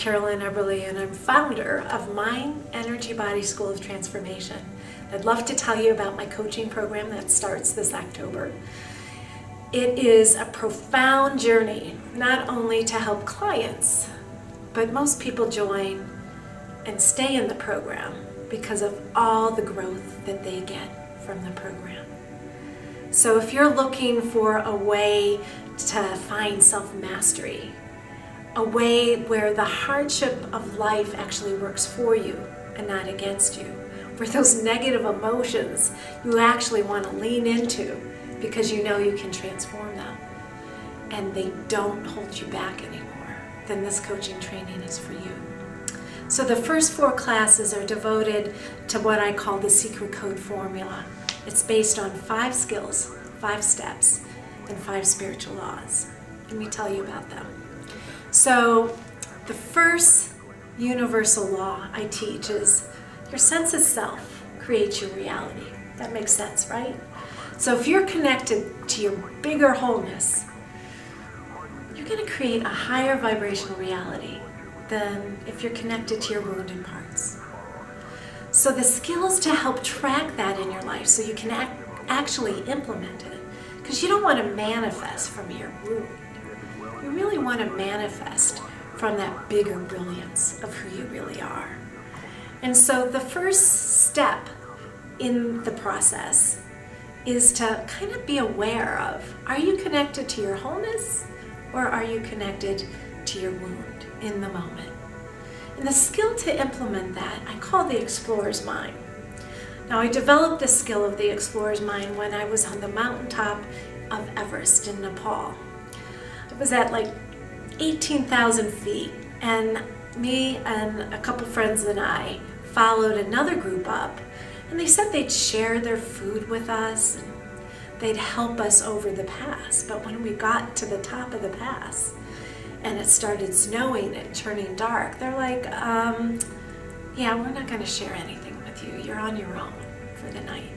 Carolyn Eberly, and I'm founder of Mind, Energy, Body School of Transformation. I'd love to tell you about my coaching program that starts this October. It is a profound journey, not only to help clients, but most people join and stay in the program because of all the growth that they get from the program. So if you're looking for a way to find self-mastery, a way where the hardship of life actually works for you and not against you, where those negative emotions you actually want to lean into because you know you can transform them and they don't hold you back anymore, then this coaching training is for you. So the first 4 classes are devoted to what I call the secret code formula. It's based on 5 skills, 5 steps, and 5 spiritual laws. Let me tell you about them. So the first universal law I teach is your sense of self creates your reality. That makes sense, right? So if you're connected to your bigger wholeness, you're going to create a higher vibrational reality than if you're connected to your wounded parts. So the skills to help track that in your life so you can actually implement it, because you don't want to manifest from your wound. You really want to manifest from that bigger brilliance of who you really are. And so the first step in the process is to kind of be aware of, are you connected to your wholeness or are you connected to your wound in the moment? And the skill to implement that, I call the explorer's mind. Now, I developed the skill of the explorer's mind when I was on the mountaintop of Everest in Nepal. It was at like 18,000 feet, and me and a couple friends and I followed another group up, and they said they'd share their food with us and they'd help us over the pass. But when we got to the top of the pass and it started snowing and turning dark, they're like, yeah, we're not going to share anything with you. You're on your own for the night.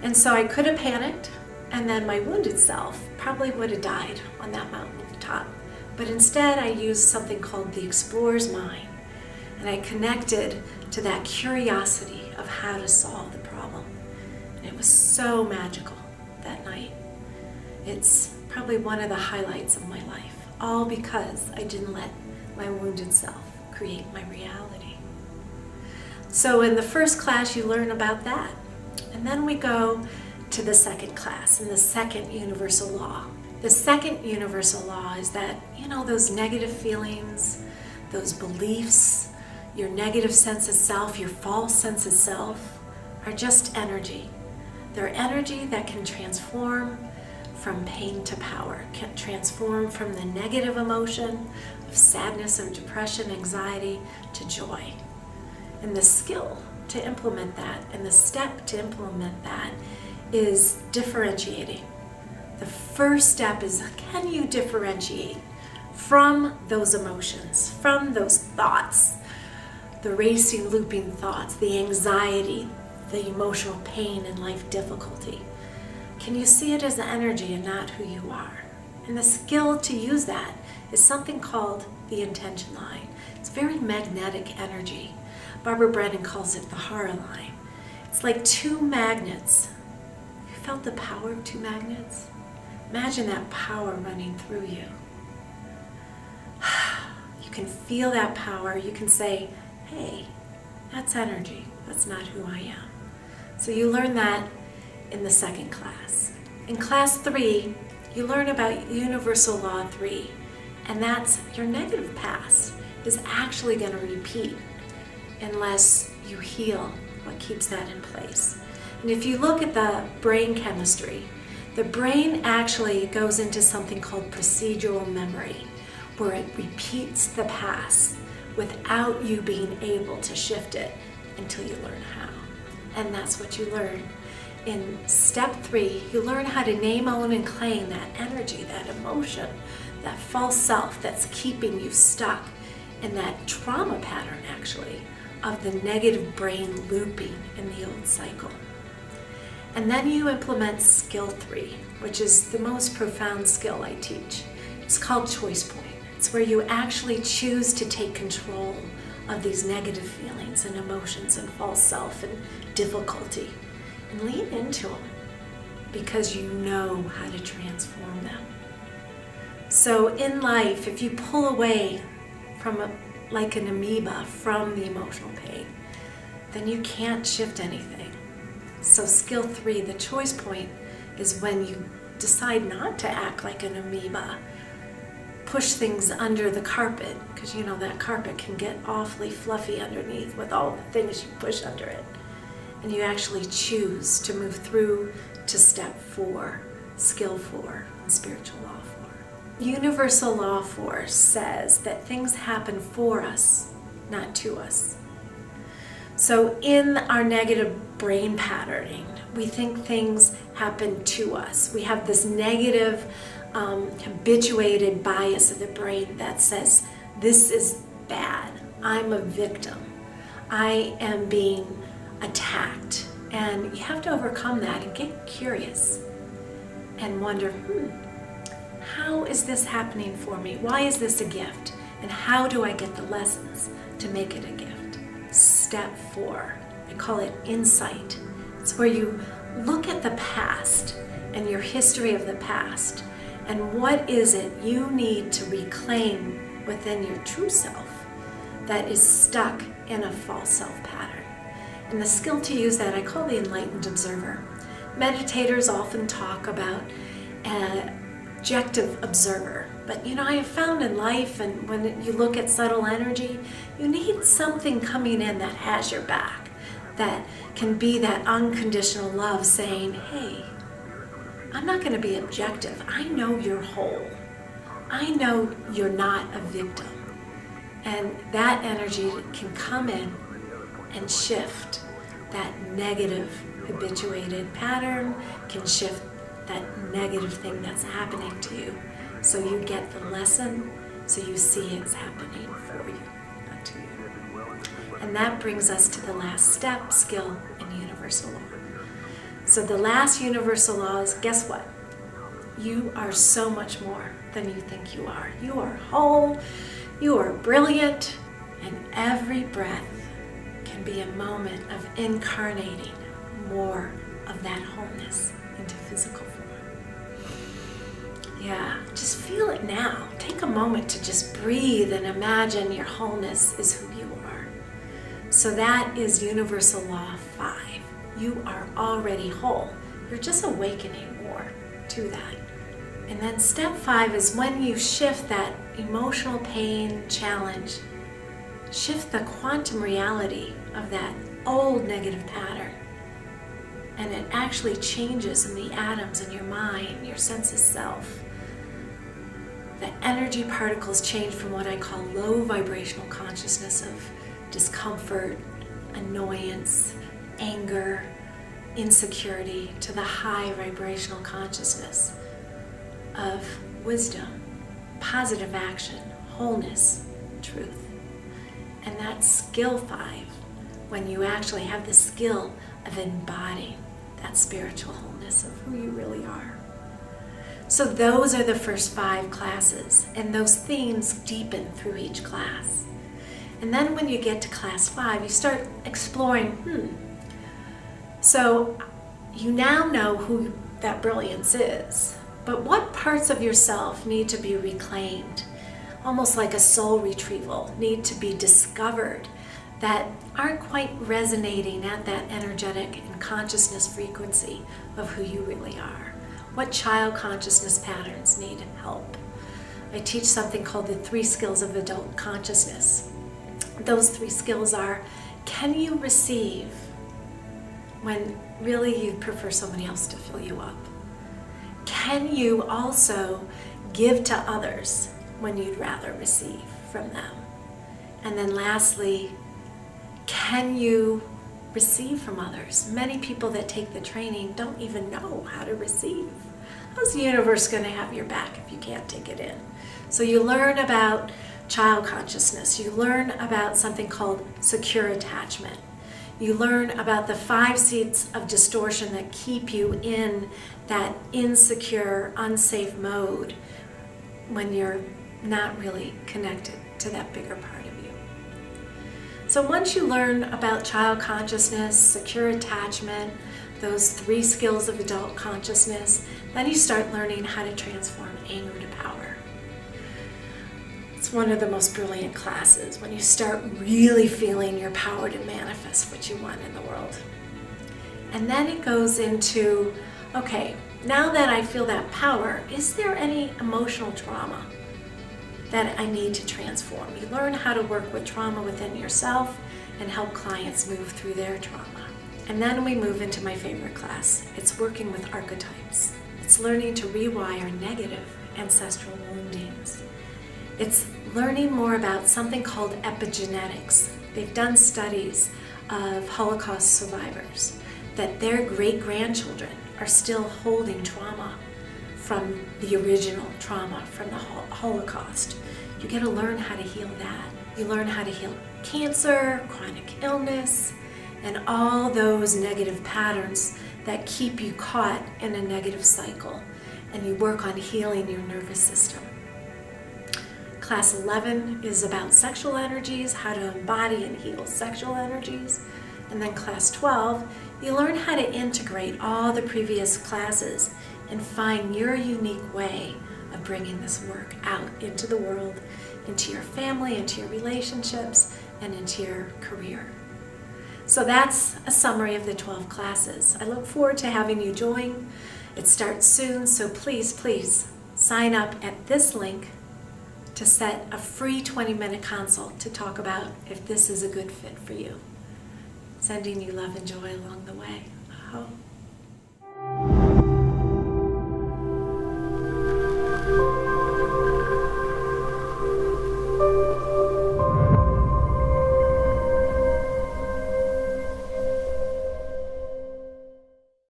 And so I could have panicked, and then my wounded self probably would have died on that mountaintop. But instead, I used something called the explorer's mind, and I connected to that curiosity of how to solve the problem. And it was so magical that night. It's probably one of the highlights of my life, all because I didn't let my wounded self create my reality. So in the first class, you learn about that. And then we go to the second class and the second universal law. The second universal law is that, those negative feelings, those beliefs, your negative sense of self, your false sense of self, are just energy. They're energy that can transform from pain to power, can transform from the negative emotion of sadness or depression, anxiety, to joy. And the skill to implement that and the step to implement that is differentiating. The first step is, can you differentiate from those emotions, from those thoughts, the racing, looping thoughts, the anxiety, the emotional pain and life difficulty? Can you see it as energy and not who you are? And the skill to use that is something called the intention line. It's very magnetic energy. Barbara Brennan calls it the horror line. It's like 2 magnets. You felt the power of 2 magnets? Imagine that power running through you. You can feel that power. You can say, hey, that's energy. That's not who I am. So you learn that in the second class. In class 3, you learn about universal law 3, and that's your negative past is actually going to repeat unless you heal what keeps that in place. And if you look at the brain chemistry, the brain actually goes into something called procedural memory, where it repeats the past without you being able to shift it until you learn how. And that's what you learn. In step 3, you learn how to name, own, and claim that energy, that emotion, that false self that's keeping you stuck in that trauma pattern, actually, of the negative brain looping in the old cycle. And then you implement skill 3, which is the most profound skill I teach. It's called choice point. It's where you actually choose to take control of these negative feelings and emotions and false self and difficulty and lean into them because you know how to transform them. So in life, if you pull away from like an amoeba from the emotional pain, then you can't shift anything. So skill 3, the choice point, is when you decide not to act like an amoeba, push things under the carpet, because you know that carpet can get awfully fluffy underneath with all the things you push under it. And you actually choose to move through to step 4, skill 4, and spiritual law 4. Universal law 4 says that things happen for us, not to us. So in our negative brain patterning, we think things happen to us. We have this negative habituated bias of the brain that says, this is bad, I'm a victim, I am being attacked. And you have to overcome that and get curious and wonder, how is this happening for me? Why is this a gift? And how do I get the lessons to make it a gift? Step 4, I call it insight. It's where you look at the past and your history of the past, and what is it you need to reclaim within your true self that is stuck in a false self pattern. And the skill to use that I call the enlightened observer. Meditators often talk about an objective observer, but I have found in life, and when you look at subtle energy, you need something coming in that has your back, that can be that unconditional love saying, hey, I'm not going to be objective. I know you're whole. I know you're not a victim. And that energy can come in and shift that negative habituated pattern, can shift that negative thing that's happening to you. So you get the lesson, so you see it's happening for you, not to you. And that brings us to the last step, skill in universal law. So the last universal law is, guess what? You are so much more than you think you are. You are whole, you are brilliant, and every breath can be a moment of incarnating more of that wholeness into physical form. Yeah, just feel it now. Take a moment to just breathe and imagine your wholeness is who you are. So that is universal law 5. You are already whole. You're just awakening more to that. And then step 5 is when you shift that emotional pain challenge, shift the quantum reality of that old negative pattern. And it actually changes in the atoms in your mind, your sense of self. The energy particles change from what I call low vibrational consciousness of discomfort, annoyance, anger, insecurity, to the high vibrational consciousness of wisdom, positive action, wholeness, truth. And that's skill 5, when you actually have the skill of embodying that spiritual wholeness of who you really are. So those are the first 5 classes, and those themes deepen through each class. And then when you get to class 5, you start exploring, so you now know who that brilliance is, but what parts of yourself need to be reclaimed, almost like a soul retrieval, need to be discovered, that aren't quite resonating at that energetic and consciousness frequency of who you really are. What child consciousness patterns need help? I teach something called the 3 skills of adult consciousness. Those 3 skills are, can you receive when really you'd prefer somebody else to fill you up? Can you also give to others when you'd rather receive from them? And then lastly, can you receive from others? Many people that take the training don't even know how to receive. How's the universe going to have your back if you can't take it in? So you learn about child consciousness. You learn about something called secure attachment. You learn about the 5 seeds of distortion that keep you in that insecure, unsafe mode when you're not really connected to that bigger part of you. So once you learn about child consciousness, secure attachment, those 3 skills of adult consciousness, then you start learning how to transform anger to power. It's one of the most brilliant classes when you start really feeling your power to manifest what you want in the world. And then it goes into, okay, now that I feel that power, is there any emotional trauma that I need to transform? You learn how to work with trauma within yourself and help clients move through their trauma. And then we move into my favorite class. It's working with archetypes. It's learning to rewire negative ancestral woundings. It's learning more about something called epigenetics. They've done studies of Holocaust survivors that their great-grandchildren are still holding trauma from the original trauma from the Holocaust. You get to learn how to heal that. You learn how to heal cancer, chronic illness, and all those negative patterns that keep you caught in a negative cycle. And you work on healing your nervous system. Class 11 is about sexual energies, how to embody and heal sexual energies. And then class 12, you learn how to integrate all the previous classes and find your unique way of bringing this work out into the world, into your family, into your relationships, and into your career. So that's a summary of the 12 classes. I look forward to having you join. It starts soon, so please sign up at this link to set a free 20-minute consult to talk about if this is a good fit for you. Sending you love and joy along the way. Aho.